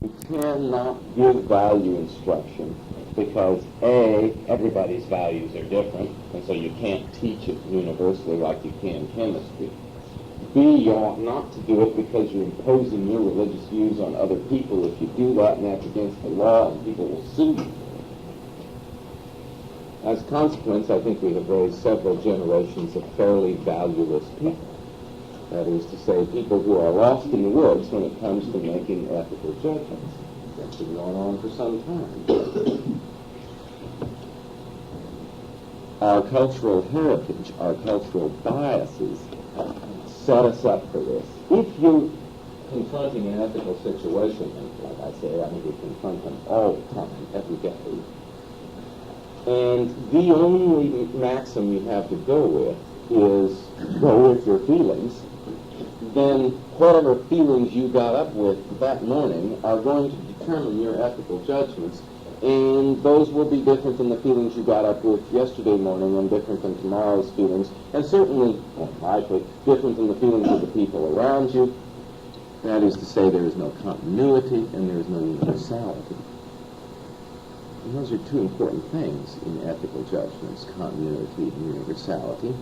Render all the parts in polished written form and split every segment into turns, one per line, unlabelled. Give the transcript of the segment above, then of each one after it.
You cannot give value instruction because A, everybody's values are different, and so you can't teach it universally like you can chemistry. B, you ought not to do it because you're imposing your religious views on other people. If you do that, and that's against the law, and people will sue you. As a consequence, I think we have raised several generations of fairly valueless people. That is to say, people who are lost in the woods when it comes to making ethical judgments. That's been going on for some time. Our cultural heritage, our cultural biases set us up for this. If you're confronting an ethical situation, and like I say, I think we confront them all the time, every day, and the only maxim you have to go with is go with your feelings, then whatever feelings you got up with that morning are going to determine your ethical judgments, and those will be different than the feelings you got up with yesterday morning and different than tomorrow's feelings, and certainly, more likely, different than the feelings of the people around you. That is to say, there is no continuity and there is no universality. And those are two important things in ethical judgments, continuity and universality.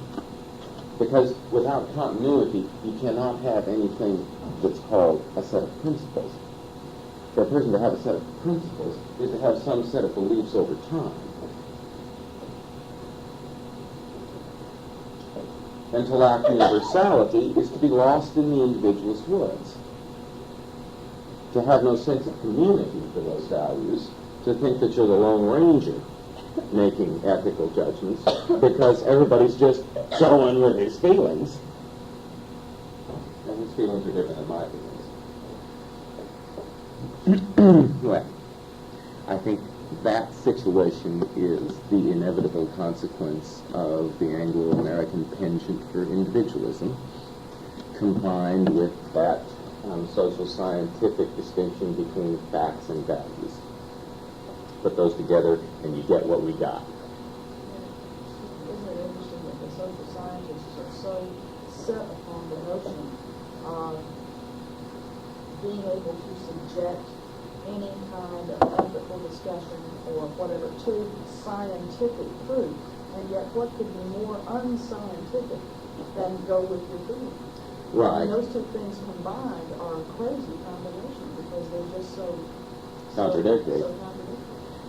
Because without continuity, you cannot have anything that's called a set of principles. For a person to have a set of principles is to have some set of beliefs over time. And to lack universality is to be lost in the individual's woods. To have no sense of community for those values, to think that you're the Lone Ranger making ethical judgments because everybody's just going with his feelings. And his feelings are different than my feelings. Well, I think that situation is the inevitable consequence of the Anglo-American penchant for individualism, combined with that social scientific distinction between facts and values. Put those together and you get what we got.
Isn't it interesting that the social scientists are so set upon the notion of being able to subject any kind of ethical discussion or whatever to scientific proof, and yet what could be more unscientific than go with your feelings?
Right.
And those two things combined are a crazy combination because they're just so
contradictory.
So contradictory.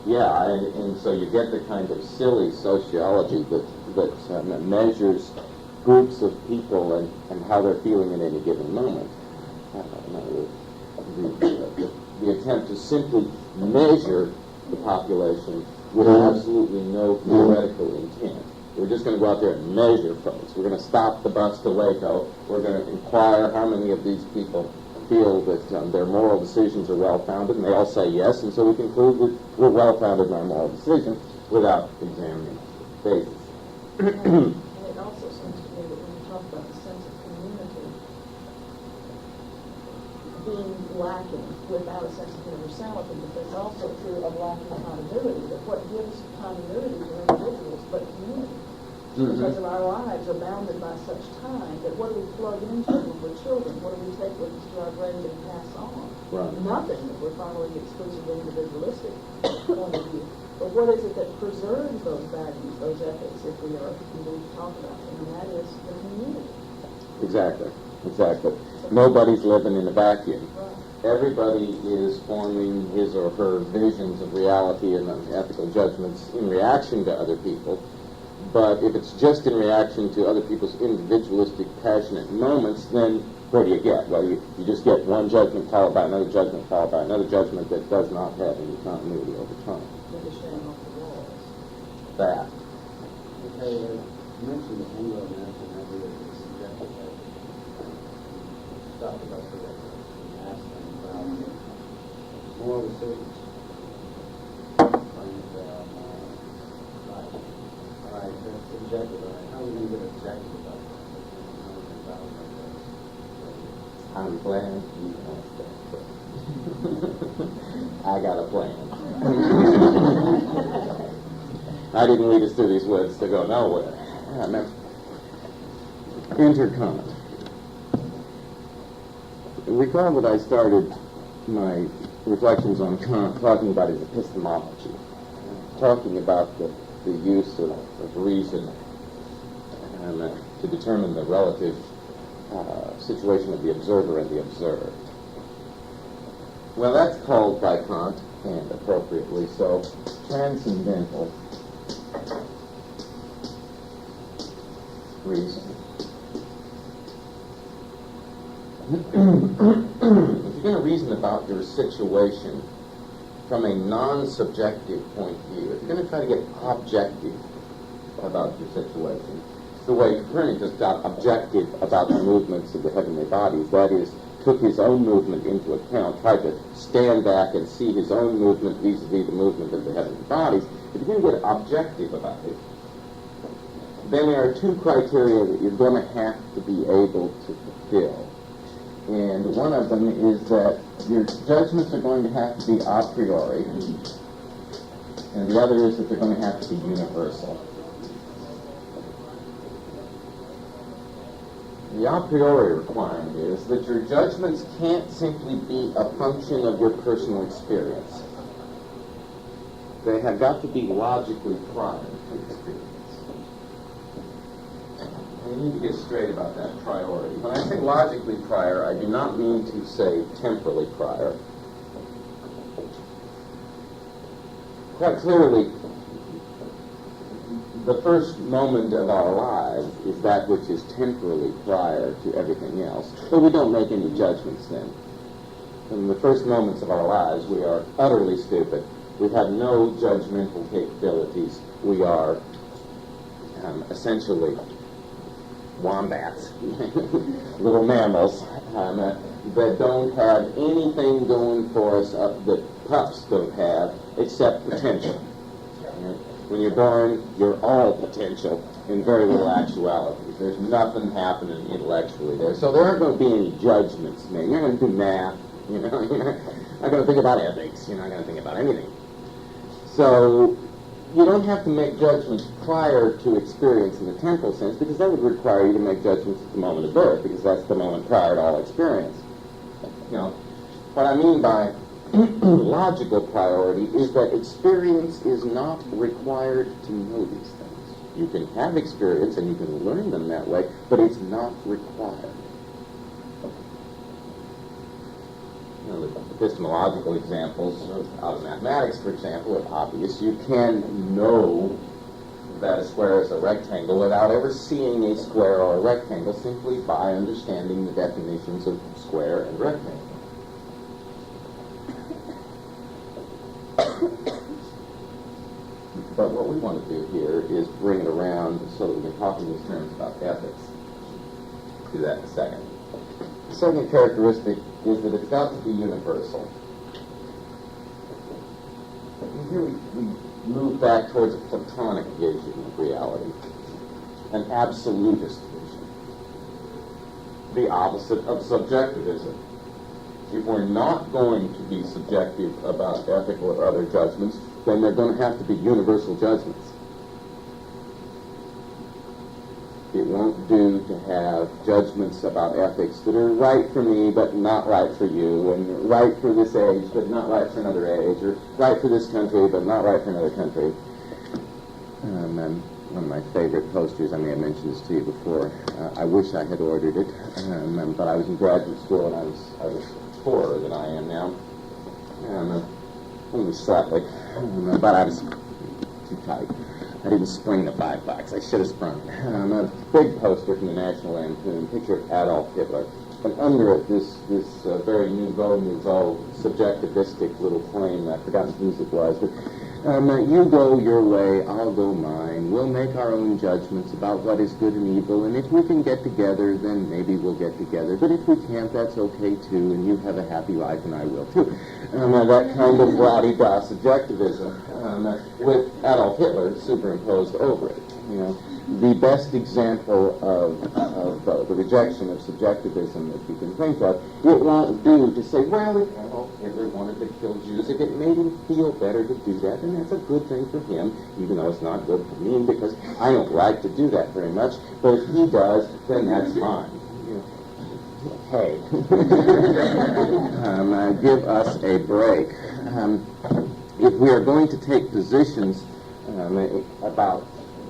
Yeah, and so you get the kind of silly sociology that measures groups of people and how they're feeling at any given moment. The attempt to simply measure the population with absolutely no theoretical intent. We're just going to go out there and measure folks. We're going to stop the bus to Waco. We're going to inquire how many of these people feel that their moral decisions are well-founded, and they all say yes, and so we conclude that we're well-founded in our moral decision without examining the basis.
And it also seems to me that when you talk about the sense of community being lacking without a sense of universality, but that's also true of lacking continuity, that what gives continuity to individuals but community. Because of our lives are bounded by such time that what do we plug into when we're children? What do we take with us to our grave and pass on?
Right.
Nothing if we're following the exclusively individualistic point of view. But what is it that preserves those values, those ethics, if we are indeed to talk about them? And that is the community.
Exactly. Nobody's living in a vacuum.
Right.
Everybody is forming his or her visions of reality and ethical judgments in reaction to other people. But if it's just in reaction to other people's individualistic, passionate moments, then what do you get? Well, you just get one judgment followed by another judgment followed by another judgment that does not have any continuity over time.
Off the walls.
That.
Okay, you mentioned the Anglo-American idea of the subjective ethic. Talk about the ask them about moral decisions. Right, that's subjective, right? How are we going to get objective about that?
I'm glad you asked that question. I got a plan. I didn't lead us through these woods to go nowhere. Enter Kant. Recall that I started my reflections on Kant talking about his epistemology, talking about the use of reason to determine the relative situation of the observer and the observed. Well, that's called by Kant, and appropriately so, transcendental reason. If you're going to reason about your situation from a non-subjective point of view, if you're going to try to get objective about your situation, the way Copernicus got objective about the movements of the heavenly bodies, that is, took his own movement into account, tried to stand back and see his own movement vis-a-vis the movement of the heavenly bodies, if you're going to get objective about it, then there are two criteria that you're going to have to be able to fulfill. And one of them is that your judgments are going to have to be a priori, and the other is that they're going to have to be universal. The a priori requirement is that your judgments can't simply be a function of your personal experience. They have got to be logically prior to experience. And you need to get straight about that priority. When I say logically prior, I do not mean to say temporally prior. Quite clearly, the first moment of our lives is that which is temporally prior to everything else. But we don't make any judgments then. In the first moments of our lives, we are utterly stupid. We have no judgmental capabilities. We are essentially wombats, little mammals that don't have anything going for us that pups don't have except potential. When you're born, you're all potential and very little actuality. There's nothing happening intellectually there. So there aren't going to be any judgments made. You're not going to do math. You're not going to think about ethics. You're not going to think about anything. So you don't have to make judgments prior to experience in the temporal sense, because that would require you to make judgments at the moment of birth, because that's the moment prior to all experience. What I mean by logical priority is that experience is not required to know these things. You can have experience and you can learn them that way, but it's not required. The epistemological examples out of mathematics, for example, are obvious. You can know that a square is a rectangle without ever seeing a square or a rectangle, simply by understanding the definitions of square and rectangle. But what we want to do here is bring it around so that we can talk in these terms about ethics. Do that in a second. The second characteristic is that it's got to be universal. And here we move back towards a Platonic vision of reality, an absolutist vision, the opposite of subjectivism. If we're not going to be subjective about ethical or other judgments, then they're going to have to be universal judgments. It won't do to have judgments about ethics that are right for me but not right for you, and right for this age but not right for another age, or right for this country but not right for another country. And one of my favorite posters, I may have mentioned this to you before, I wish I had ordered it, but I was in graduate school and I was poorer than I am now. Only slightly, but I was too tight. I didn't spring the $5. I should have sprung it. A big poster from the National Lampoon, picture of Adolf Hitler, and under it this very nouveau subjectivistic little claim. I forgot whose it was, but you go your way, I'll go mine. We'll make our own judgments about what is good and evil, and if we can get together, then maybe we'll get together. But if we can't, that's okay too, and you have a happy life, and I will too. That kind of la-di-da subjectivism with Adolf Hitler superimposed over it. The best example of the rejection of subjectivism that you can think of. It won't do to say, well, if Adolf Hitler wanted to kill Jews, if it made him feel better to do that, then that's a good thing for him, even though it's not good for me, because I don't like to do that very much. But if he does, then that's fine. Hey, give us a break. If we are going to take positions about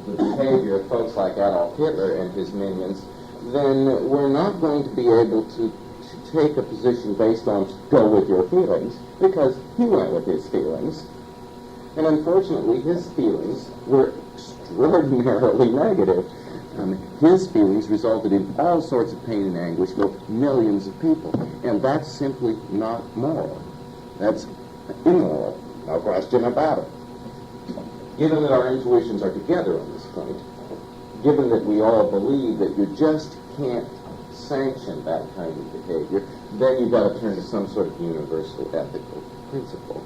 the behavior of folks like Adolf Hitler and his minions, then we're not going to be able to take a position based on go with your feelings, because he went with his feelings. And unfortunately, his feelings were extraordinarily negative. His feelings resulted in all sorts of pain and anguish for millions of people. And that's simply not moral. That's immoral. No question about it. Given that our intuitions are together on this point, given that we all believe that you just can't sanction that kind of behavior, then you've got to turn to some sort of universal ethical principle.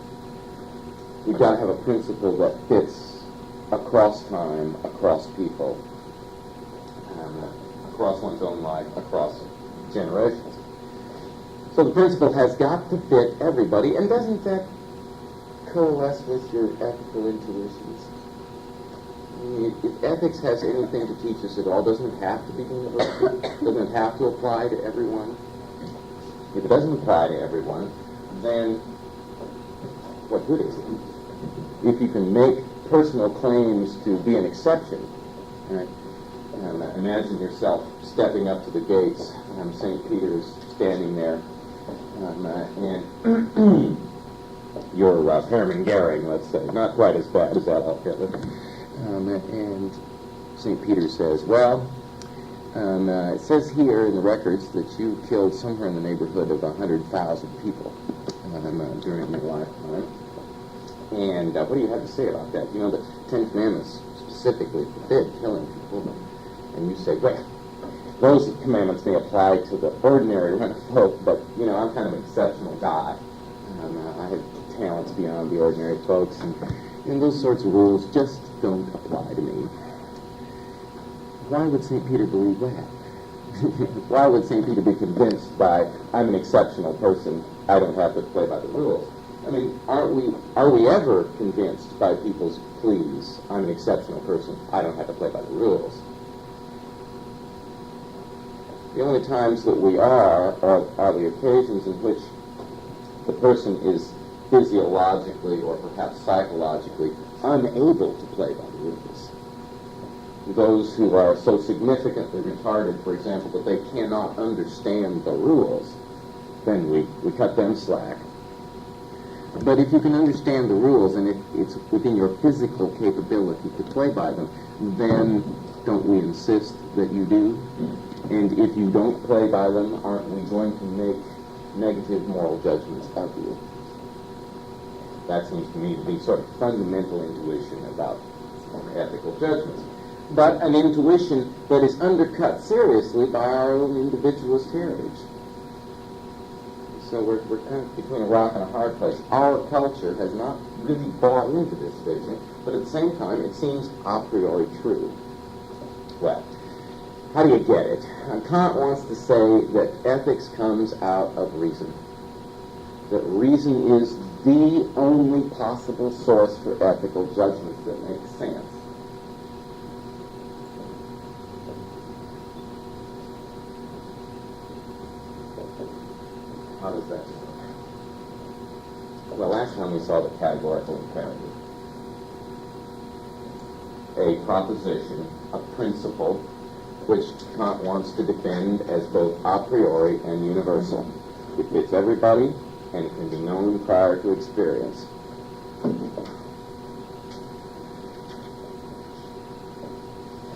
You've got to have a principle that fits across time, across people, across one's own life, across generations. So the principle has got to fit everybody, and doesn't that coalesce with your ethical intuitions? I mean, if ethics has anything to teach us at all, doesn't it have to be universal? Doesn't it have to apply to everyone? If it doesn't apply to everyone, then what good is it? If you can make personal claims to be an exception, right? Imagine yourself stepping up to the gates, St. Peter's standing there, and you're Hermann Goering, let's say, not quite as bad as Adolf Hitler. And St. Peter says, well, it says here in the records that you killed somewhere in the neighborhood of 100,000 people during your lifetime. And what do you have to say about that? You know, the Ten Commandments specifically forbid killing people. And you say, well, those commandments may apply to the ordinary run of folk, but, you know, I'm kind of an exceptional guy. I have talents beyond the ordinary folks, and those sorts of rules just don't apply to me. Why would St. Peter believe that? Why would St. Peter be convinced by, I'm an exceptional person, I don't have to play by the rules? I mean, are we ever convinced by people's pleas, I'm an exceptional person, I don't have to play by the rules? The only times that we are the occasions in which the person is physiologically or perhaps psychologically unable to play by the rules. Those who are so significantly retarded, for example, that they cannot understand the rules, then we cut them slack. But if you can understand the rules and if it's within your physical capability to play by them, then don't we insist that you do? And if you don't play by them, aren't we going to make negative moral judgments of you? That seems to me to be sort of fundamental intuition about ethical judgments. But an intuition that is undercut seriously by our own individualist heritage. So we're kind of between a rock and a hard place. Our culture has not really bought into this vision, but at the same time it seems a priori true. Well, how do you get it? Kant wants to say that ethics comes out of reason. That reason is the only possible source for ethical judgments that make sense. How does that work? Well, last time we saw the categorical imperative. A proposition, a principle, which Kant wants to defend as both a priori and universal. It fits everybody, and it can be known prior to experience.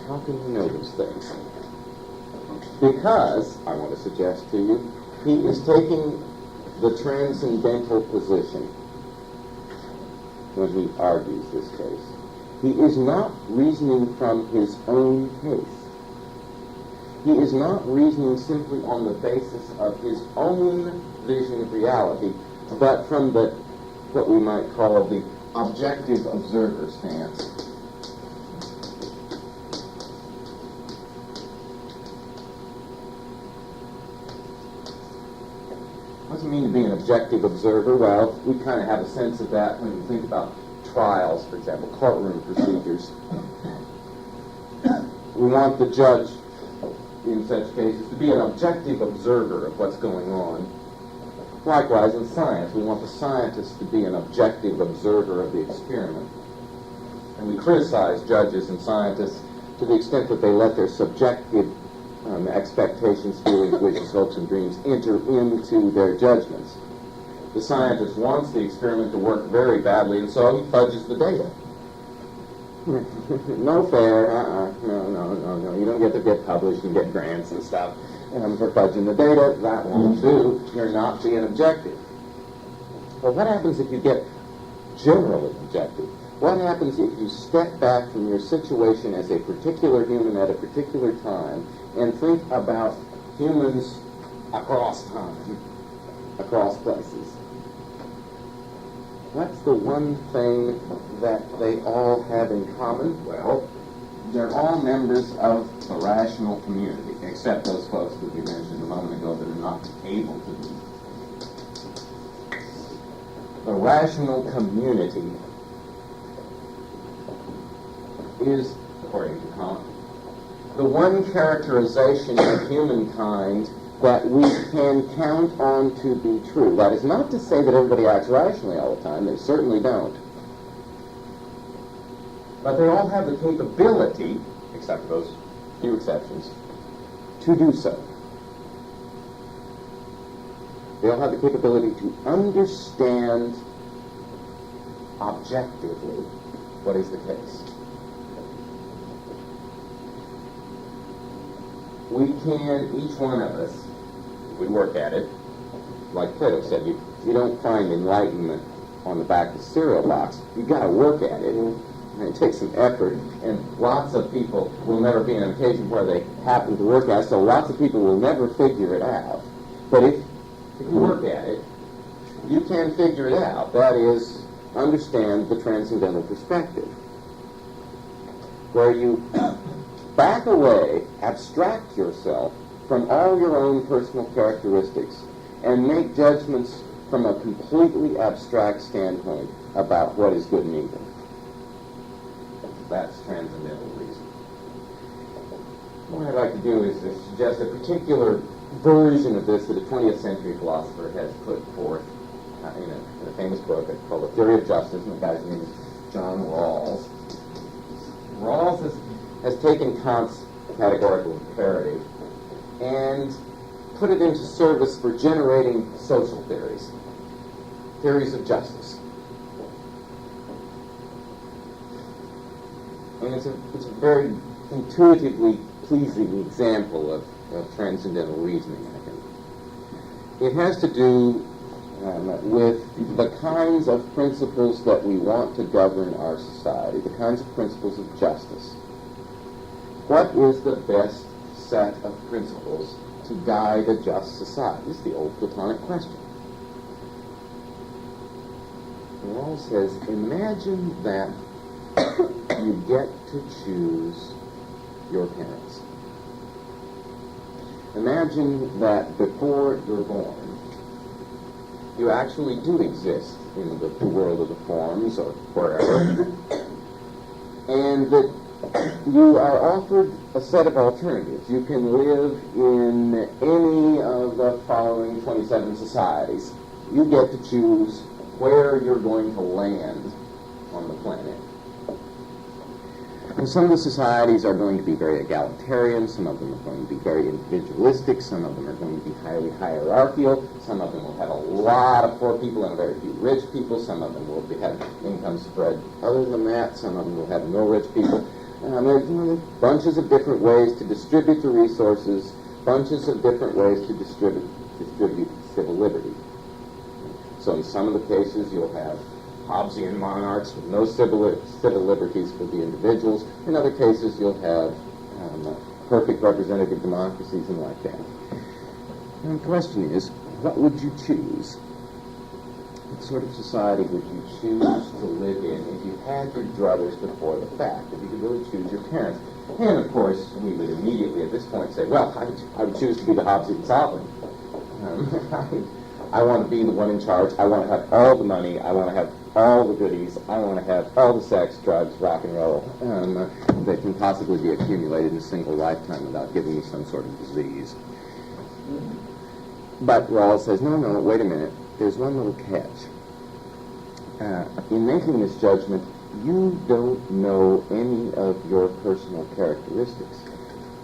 How can you know these things? Because, I want to suggest to you, he is taking the transcendental position when he argues this case. He is not reasoning from his own case. He is not reasoning simply on the basis of his own vision of reality, but from the, what we might call the objective observer stance. What does it mean to be an objective observer? Well, we kind of have a sense of that when we think about trials, for example, courtroom procedures. We want the judge in such cases, to be an objective observer of what's going on. Likewise, in science, we want the scientist to be an objective observer of the experiment. And we criticize judges and scientists to the extent that they let their subjective expectations, feelings, wishes, hopes, and dreams enter into their judgments. The scientist wants the experiment to work very badly, and so he fudges the data. No fair, no. You don't get to get published and get grants and stuff for fudging the data. That won't do. You're not being objective. Well, what happens if you get generally objective? What happens if you step back from your situation as a particular human at a particular time and think about humans across time, across places? What's the one thing that they all have in common? Well, they're all members of the rational community, except those folks that we mentioned a moment ago that are not able to be. The rational community is, according to Kant, the one characterization of humankind that we can count on to be true. That is not to say that everybody acts rationally all the time. They certainly don't. But they all have the capability, except for those few exceptions, to do so. They all have the capability to understand objectively what is the case. We can, each one of us, if we work at it, like Plato said, you don't find enlightenment on the back of the cereal box. You've got to work at it, and it takes some effort, and lots of people will never be in an occasion where they happen to work at it, so lots of people will never figure it out. But if you work at it, you can figure it out. That is, understand the transcendental perspective, where you back away, abstract yourself from all your own personal characteristics, and make judgments from a completely abstract standpoint about what is good and evil. That's transcendental reason. What I'd like to do is to suggest a particular version of this that a 20th century philosopher has put forth in a famous book called The Theory of Justice, and the guy's name is John Rawls. Rawls has taken Kant's categorical imperative and put it into service for generating social theories of justice. And it's a very intuitively pleasing example of transcendental reasoning, I think. It has to do with the kinds of principles that we want to govern our society, the kinds of principles of justice. What is the best set of principles to guide a just society? This is the old Platonic question. Rawls says, imagine that you get to choose your parents. Imagine that before you're born, you actually do exist in the world of the forms or wherever, and that you are offered a set of alternatives. You can live in any of the following 27 societies. You get to choose where you're going to land on the planet. And some of the societies are going to be very egalitarian, some of them are going to be very individualistic, some of them are going to be highly hierarchical, some of them will have a lot of poor people and very few rich people, some of them will have income spread other than that, some of them will have no rich people. There's bunches of different ways to distribute the resources, bunches of different ways to distribute civil liberty. So in some of the cases you'll have Hobbesian monarchs with no civil liberties for the individuals. In other cases you'll have perfect representative democracies and like that. And the question is, what would you choose? What sort of society would you choose to live in if you had your druthers before the fact, if you could really choose your parents? And of course, we would immediately at this point say, well, I would choose to be the Hobbesian sovereign. I want to be the one in charge. I want to have all the money. I want to have all the goodies. I want to have all the sex, drugs, rock and roll that can possibly be accumulated in a single lifetime without giving me some sort of disease. But Rawls says, no, wait a minute. There's one little catch. In making this judgment, you don't know any of your personal characteristics.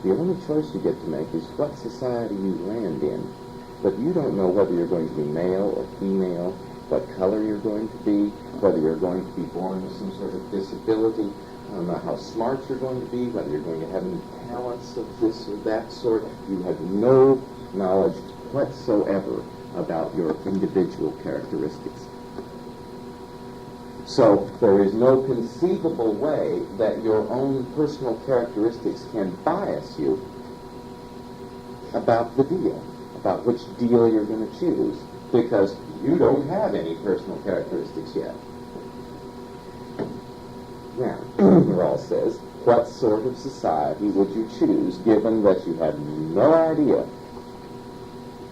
The only choice you get to make is what society you land in. But you don't know whether you're going to be male or female, what color you're going to be, whether you're going to be born with some sort of disability, how smart you're going to be, whether you're going to have any talents of this or that sort. You have no knowledge whatsoever about your individual characteristics. So there is no conceivable way that your own personal characteristics can bias you about the deal, about which deal you're going to choose, because you don't have any personal characteristics yet. Now, Rawls says, what sort of society would you choose given that you have no idea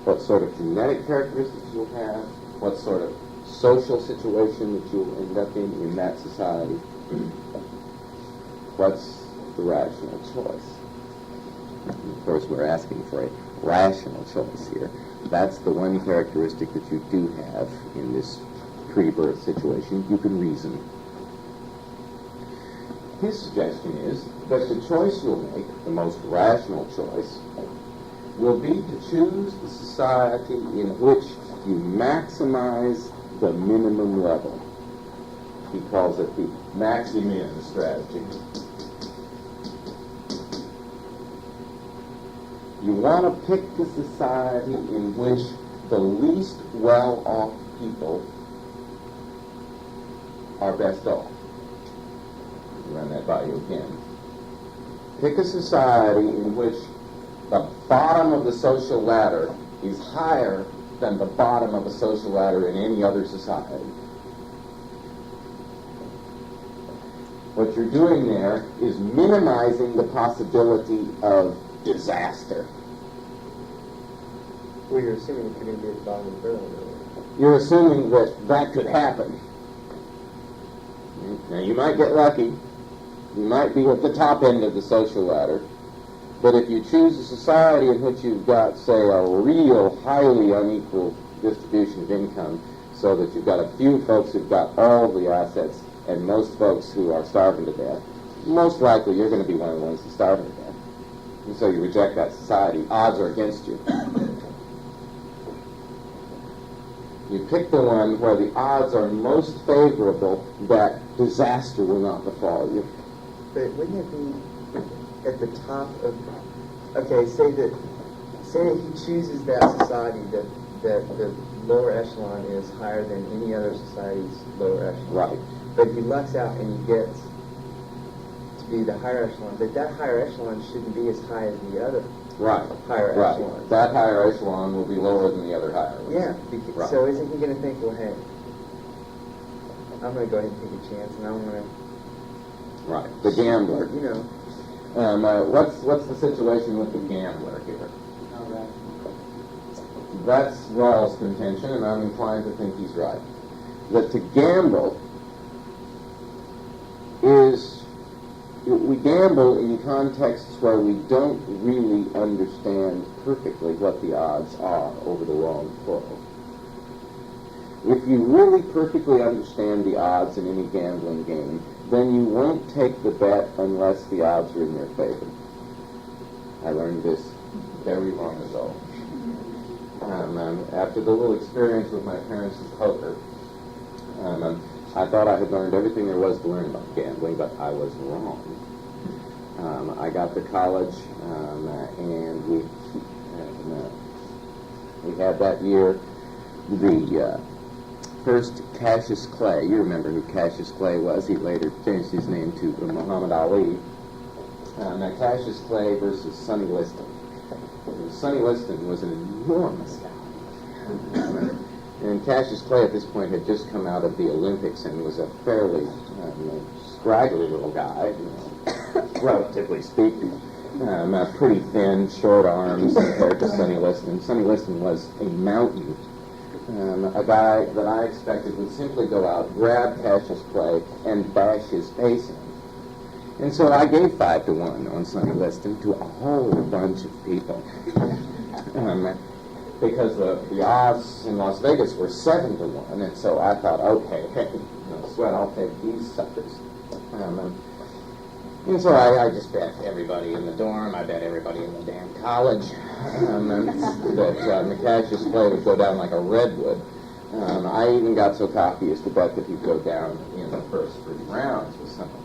what sort of genetic characteristics you'll have, what sort of social situation that you'll end up in that society? What's the rational choice? Of course, we're asking for a rational choice here. That's the one characteristic that you do have in this pre-birth situation. You can reason. His suggestion is that the choice you'll make, the most rational choice, will be to choose the society in which you maximize the minimum level. He calls it the maximum strategy. You want to pick the society in which the least well-off people are best off. Run that by you again. Pick a society in which the bottom of the social ladder is higher than the bottom of a social ladder in any other society. What you're doing there is minimizing the possibility of disaster.
Well, you're assuming it's going to be at the bottom of the barrel.
You're assuming that that could happen. Now, you might get lucky. You might be at the top end of the social ladder. But if you choose a society in which you've got, say, a real highly unequal distribution of income, so that you've got a few folks who've got all the assets and most folks who are starving to death, most likely you're going to be one of the ones who's starving to death. And so you reject that society. Odds are against you. You pick the one where the odds are most favorable that disaster will not befall you.
But wouldn't it be at the top of, okay, say that he chooses that society that the lower echelon is higher than any other society's lower echelon.
Right.
But he lucks out and he gets to be the higher echelon. But that higher echelon shouldn't be as high as the other higher echelon.
That higher echelon will be lower than the other higher ones.
Yeah. Right. So isn't he going to think, well, hey, I'm going to go ahead and take a chance and I'm going to...
Right. The gambler.
You know.
What's the situation with the gambler here? That's Rawls' contention, and I'm inclined to think he's right. That to gamble is, we gamble in contexts where we don't really understand perfectly what the odds are over the long throw. If you really perfectly understand the odds in any gambling game, then you won't take the bet unless the odds are in your favor. I learned this very long ago. After the little experience with my parents in poker, I thought I had learned everything there was to learn about gambling, but I was wrong. I got to college, and we had that year the first Cassius Clay. You remember who Cassius Clay was. He later changed his name to Muhammad Ali. Now, Cassius Clay versus Sonny Liston. Sonny Liston was an enormous guy. And Cassius Clay at this point had just come out of the Olympics and was a fairly scraggly little guy, relatively speaking. Pretty thin, short arms compared to Sonny Liston. Sonny Liston was a mountain A guy that I expected would simply go out, grab Cassius Clay, and bash his face in. And so I gave 5 to 1 on Sonny Liston to a whole bunch of people. Because the odds in Las Vegas were 7 to 1, and so I thought, okay, hey, no sweat, I'll take these suckers. And so I just bet everybody in the dorm, I bet everybody in the damn college, that Cassius Clay would go down like a redwood. I even got so cocky as to bet that he'd go down in the first 3 rounds with something.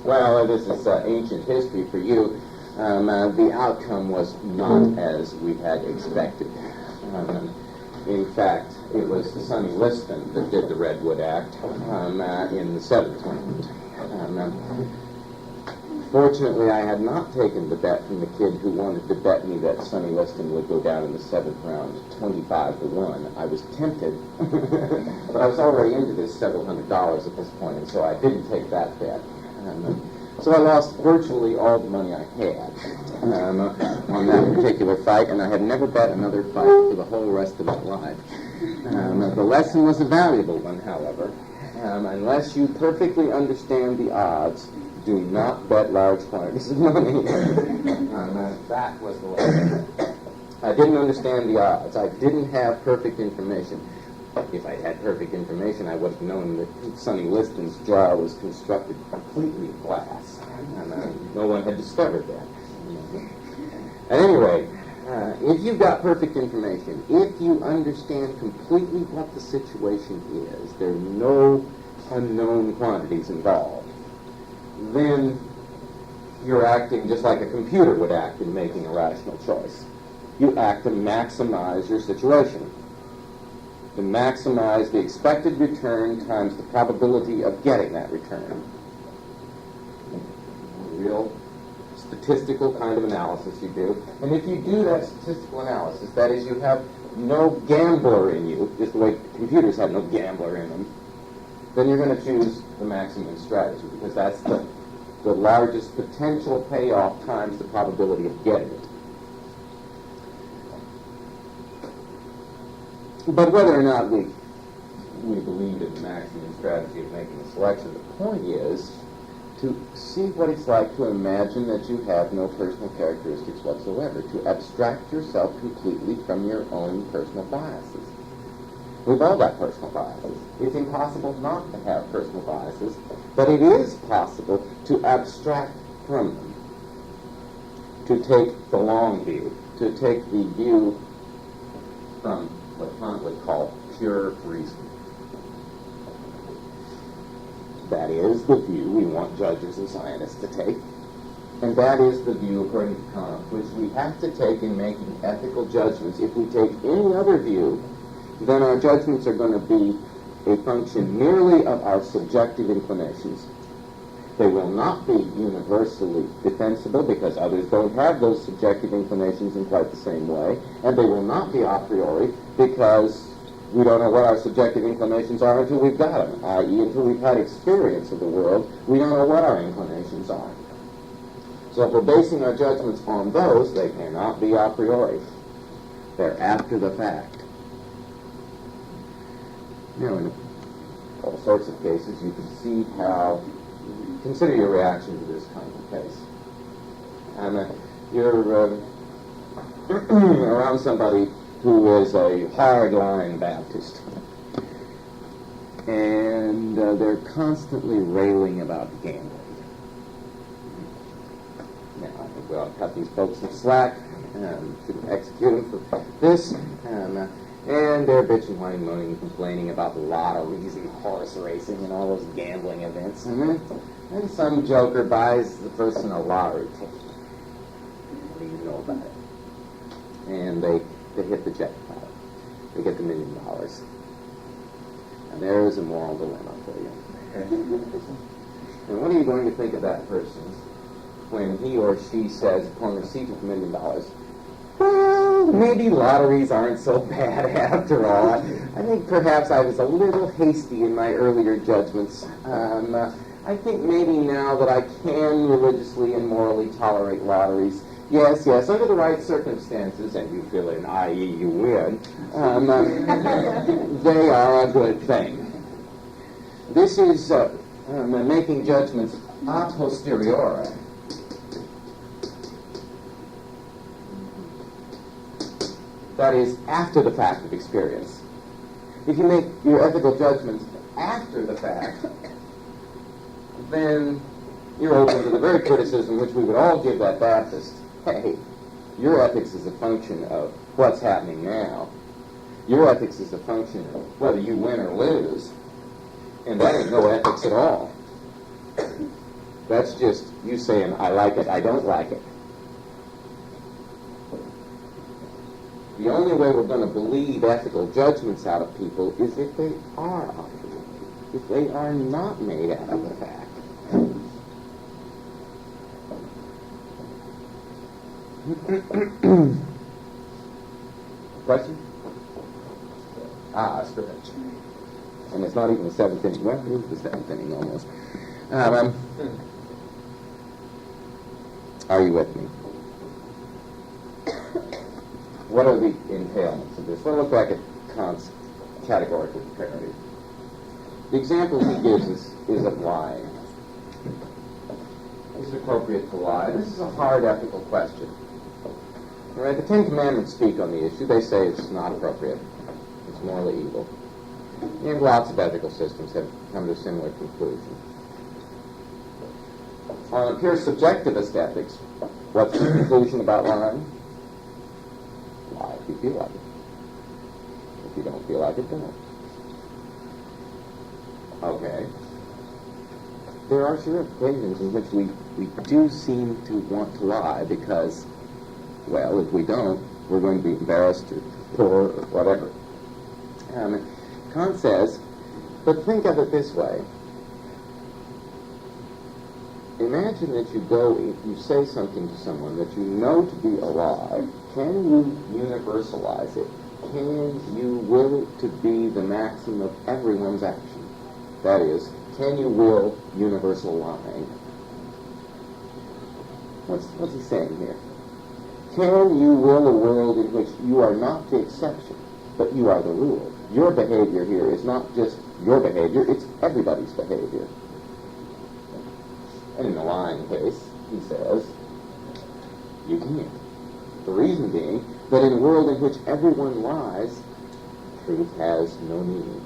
Well, this is ancient history for you. The outcome was not as we had expected. In fact, it was Sonny Liston that did the Redwood Act in the 7th round. Fortunately, I had not taken the bet from the kid who wanted to bet me that Sonny Liston would go down in the 7th round 25 to 1. I was tempted, but I was already into this several $100s at this point, and so I didn't take that bet. So I lost virtually all the money I had on that particular fight, and I have never bet another fight for the whole rest of my life. The lesson was a valuable one, however. Unless you perfectly understand the odds, do not bet large quantities of money. That was the lesson. I didn't understand the odds. I didn't have perfect information. If I had perfect information, I would have known that Sonny Liston's jaw was constructed completely of glass. No one had discovered that. At any rate, if you've got perfect information, if you understand completely what the situation is, there are no unknown quantities involved, then you're acting just like a computer would act in making a rational choice. You act to maximize your situation, to maximize the expected return times the probability of getting that return. Real statistical kind of analysis you do. And if you do that statistical analysis, that is, you have no gambler in you, just the way computers have no gambler in them, then you're going to choose the maximum strategy, because that's the largest potential payoff times the probability of getting it. But whether or not we believe in the maximum strategy of making a selection, the point is to see what it's like to imagine that you have no personal characteristics whatsoever, to abstract yourself completely from your own personal biases. We've all got personal biases. It's impossible not to have personal biases, but it is possible to abstract from them, to take the long view, to take the view from what Kant would call pure reason. That is the view we want judges and scientists to take, and that is the view, according to Kant, which we have to take in making ethical judgments. If we take any other view, then our judgments are going to be a function merely of our subjective inclinations. They will not be universally defensible because others don't have those subjective inclinations in quite the same way, and they will not be a priori because we don't know what our subjective inclinations are until we've got them, i.e. until we've had experience of the world, we don't know what our inclinations are. So if we're basing our judgments on those, they cannot be a priori. They're after the fact. Now, in all sorts of cases, you can see how, consider your reaction to this kind of case. You're around somebody who is a hard-line Baptist, and they're constantly railing about gambling. Now, I think we ought to cut these folks some slack, shouldn't execute them for this, and they're bitching, whining, moaning, complaining about the lotteries and horse racing and all those gambling events, and then some joker buys the person a lottery ticket. What do you know about it? And they hit the jackpot. They get the $1 million. And there's a moral dilemma for you. And what are you going to think of that person when he or she says, upon receipt of $1 million, well, maybe lotteries aren't so bad after all. I think perhaps I was a little hasty in my earlier judgments. I think maybe now that I can religiously and morally tolerate lotteries, Yes, under the right circumstances, and you fill in, i.e. you win, they are a good thing. This is making judgments a posteriori. That is, after the fact of experience. If you make your ethical judgments after the fact, then you're open to the very criticism which we would all give that Baptist. Hey, your ethics is a function of what's happening now. Your ethics is a function of whether you win or lose. And that ain't no ethics at all. That's just you saying, I like it, I don't like it. The only way we're going to believe ethical judgments out of people is if they are optional, if they are not made out of the fact. Question? Stretch. And it's not even the seventh inning. Well, it is the seventh inning almost. Are you with me? What are the entailments of this? Well, look back at Kant's categorical imperative. The example he gives us is of lying. Is it appropriate to lie? This is a hard ethical question. All right, the Ten Commandments speak on the issue. They say it's not appropriate. It's morally evil. And lots of ethical systems have come to a similar conclusion. On a pure subjectivist ethics, what's the conclusion about lying? Lie if you feel like it. If you don't feel like it, don't. Okay. There are sure occasions in which we do seem to want to lie because, well, if we don't, we're going to be embarrassed or poor or whatever. Kant says, but think of it this way. Imagine that you say something to someone that you know to be a lie. Can you universalize it? Can you will it to be the maxim of everyone's action? That is, can you will universal lying? What's he saying here? Can you will a world in which you are not the exception, but you are the rule? Your behavior here is not just your behavior, it's everybody's behavior. And in the lying case, he says, you can't. The reason being that in a world in which everyone lies, truth has no meaning.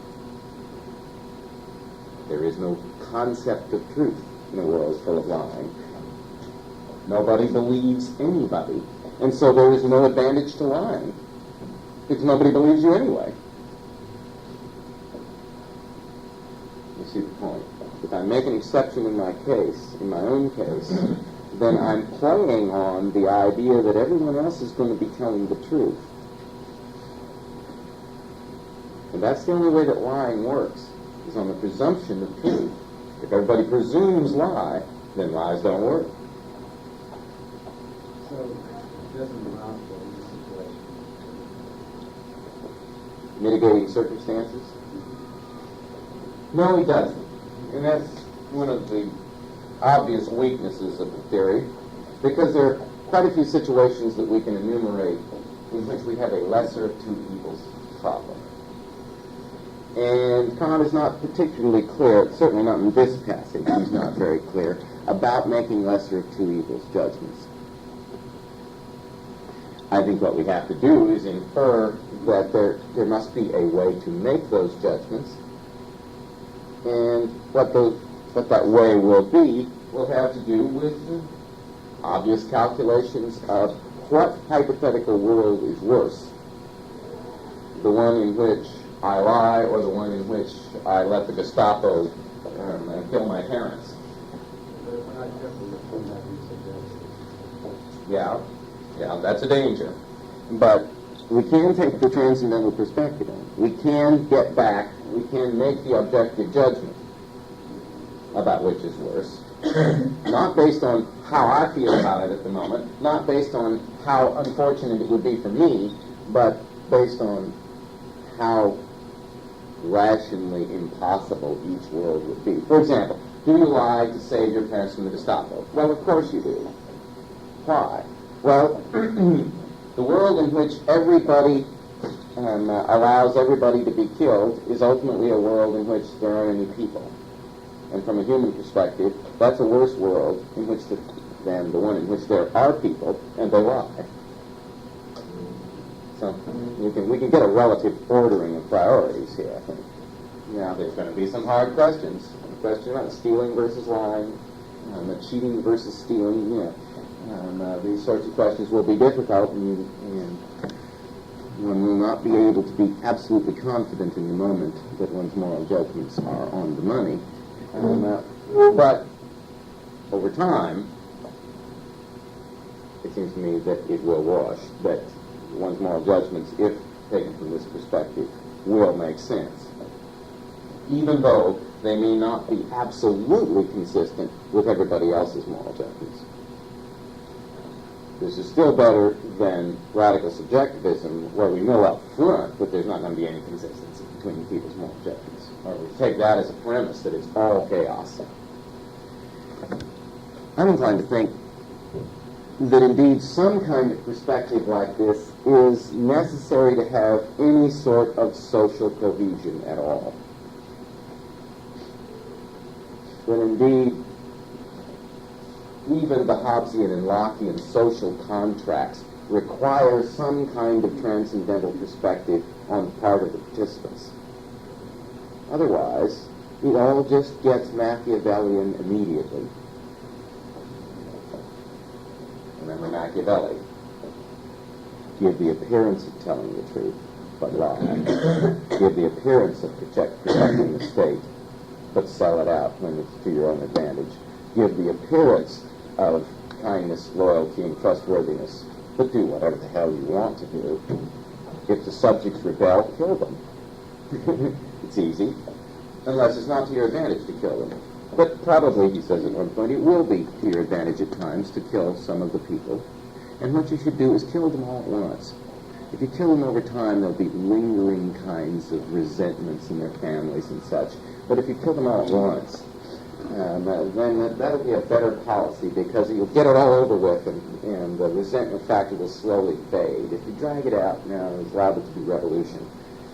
There is no concept of truth in a world full of lying. Nobody believes anybody. And so there is no advantage to lying, because nobody believes you anyway. You see the point? If I make an exception in my case, in my own case, then I'm playing on the idea that everyone else is going to be telling the truth. And that's the only way that lying works, is on the presumption of truth. If everybody presumes lie, then lies don't work.
So it doesn't amount to any situation.
Mitigating circumstances? No, he doesn't. And that's one of the obvious weaknesses of the theory, because there are quite a few situations that we can enumerate in which we have a lesser of two evils problem. And Kant is not particularly clear, certainly not in this passage, he's not very clear, about making lesser of two evils judgments. I think what we have to do is infer that there must be a way to make those judgments, and what that way will be will have to do with obvious calculations of what hypothetical world is worse. The one in which I lie, or the one in which I let the Gestapo kill my parents.
But if we're not careful, we'll come back and suggest.
Yeah, that's a danger. But we can take the transcendental perspective on it. We can get back, we can make the objective judgment about which is worse. Not based on how I feel about it at the moment, not based on how unfortunate it would be for me, but based on how rationally impossible each world would be. For example, do you lie to save your parents from the Gestapo? Well, of course you do. Why? Well, the world in which everybody allows everybody to be killed is ultimately a world in which there aren't any people. And from a human perspective, that's a worse world in which than the one in which there are people and they lie. So we can get a relative ordering of priorities here, I think. Now, there's going to be some hard questions. The question about stealing versus lying, cheating versus stealing, these sorts of questions will be difficult, and one will not be able to be absolutely confident in the moment that one's moral judgments are on the money. But over time, it seems to me that it will wash, that one's moral judgments, if taken from this perspective, will make sense, even though they may not be absolutely consistent with everybody else's moral judgments. This is still better than radical subjectivism, where we know up front that there's not going to be any consistency between people's moral judgments. Or we take that as a premise that it's all chaos. I'm inclined to think that indeed some kind of perspective like this is necessary to have any sort of social cohesion at all. That indeed even the Hobbesian and Lockean social contracts require some kind of transcendental perspective on the part of the participants. Otherwise, it all just gets Machiavellian immediately. Remember Machiavelli. Give the appearance of telling the truth, but lie. Give the appearance of protecting the state, but sell it out when it's to your own advantage. Give the appearance of kindness, loyalty, and trustworthiness, but do whatever the hell you want to do. If the subjects rebel, kill them. It's easy, unless it's not to your advantage to kill them. But probably, he says at one point, it will be to your advantage at times to kill some of the people. And what you should do is kill them all at once. If you kill them over time, there'll be lingering kinds of resentments in their families and such. But if you kill them all at once, then that'll be a better policy, because you'll get it all over with, and the resentment factor will slowly fade. If you drag it out, now it's liable to be revolution,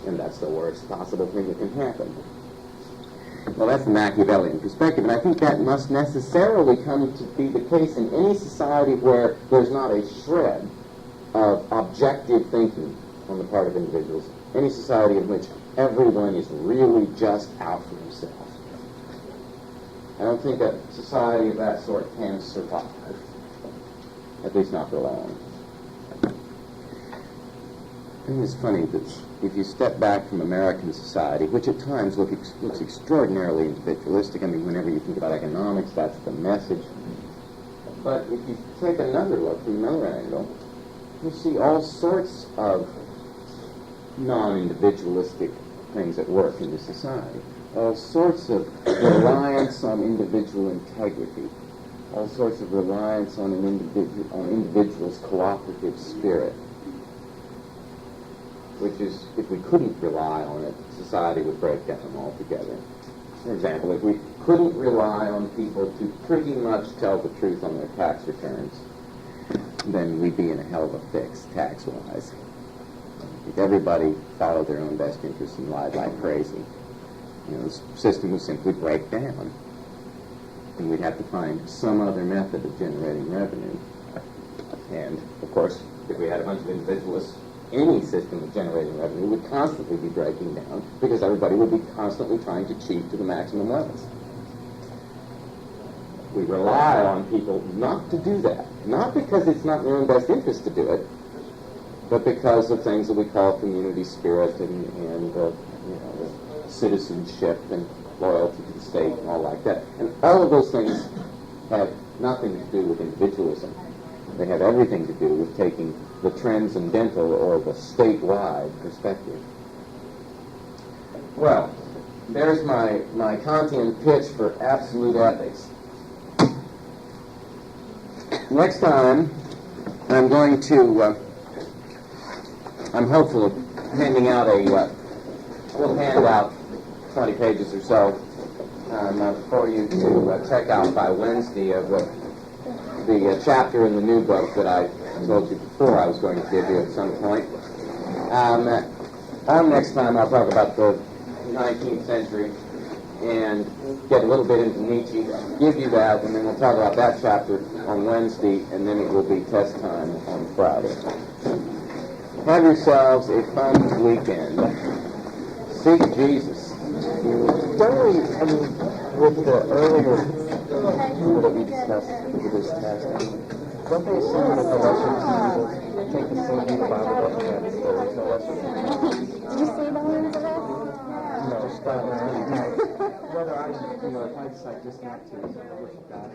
and that's the worst possible thing that can happen. Well, that's the Machiavellian perspective, and I think that must necessarily come to be the case in any society where there's not a shred of objective thinking on the part of individuals, any society in which everyone is really just out for himself. I don't think a society of that sort can survive, at least not for long. I think it's funny that if you step back from American society, which at times looks extraordinarily individualistic, I mean, whenever you think about economics, that's the message. But if you take another look from another angle, you see all sorts of non-individualistic things at work in the society. All sorts of reliance on individual integrity, all sorts of reliance on individual's cooperative spirit, which is, if we couldn't rely on it, society would break down altogether. For example, if we couldn't rely on people to pretty much tell the truth on their tax returns, then we'd be in a hell of a fix tax-wise. If everybody followed their own best interests and lied like crazy, the system would simply break down, and we'd have to find some other method of generating revenue. And, of course, if we had a bunch of individualists, any system of generating revenue would constantly be breaking down, because everybody would be constantly trying to cheat to the maximum levels. We rely on people not to do that, not because it's not in their own best interest to do it, but because of things that we call community spirit and citizenship and loyalty to the state and all like that. And all of those things have nothing to do with individualism. They have everything to do with taking the transcendental or the statewide perspective. Well, there's my Kantian pitch for absolute ethics. Next time, I'm going to, I'm hopeful of handing out a little handout, 20 pages or so, for you to check out by Wednesday of the chapter in the new book that I told you before I was going to give you at some point. Next time I'll talk about the 19th century and get a little bit into Nietzsche, give you that, and then we'll talk about that chapter on Wednesday, and then it will be test time on Friday. Have yourselves a fun weekend. Seek Jesus.
Don't we, I mean, with the earlier that we discussed with this test, don't they assume that the lesser evils take the same view Bible that there is no lesser evil?
Did you see the words of it?
No, whether I, if I decide just not to worship God,